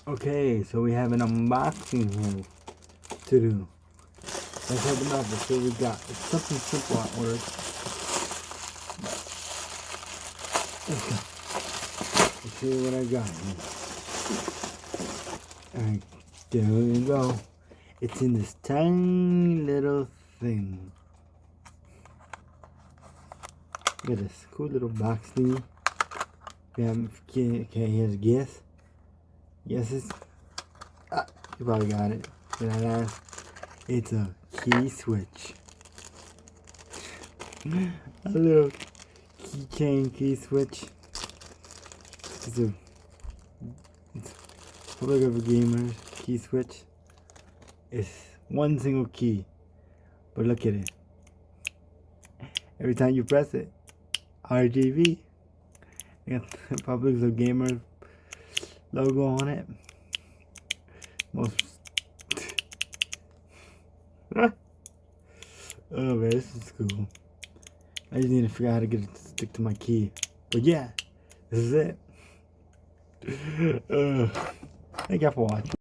Okay, so we have an unboxing here to do. Let's open up and see what we got. It's something simple I ordered. Let's go. Let's see what I got here. Alright, there we go. It's in this tiny little thing. Look at this cool little box thingy. Okay, here's a guess. Guesses. You probably got it. Did I ask? It's a key switch. A little keychain key switch. It's public of a gamer's key switch. It's one single key, but look at it. Every time you press it, RGB. You got the Public of Gamer logo on it. Oh man, this is cool. I just need to figure out how to get it to stick to my key. But yeah, this is it. Thank you for watching.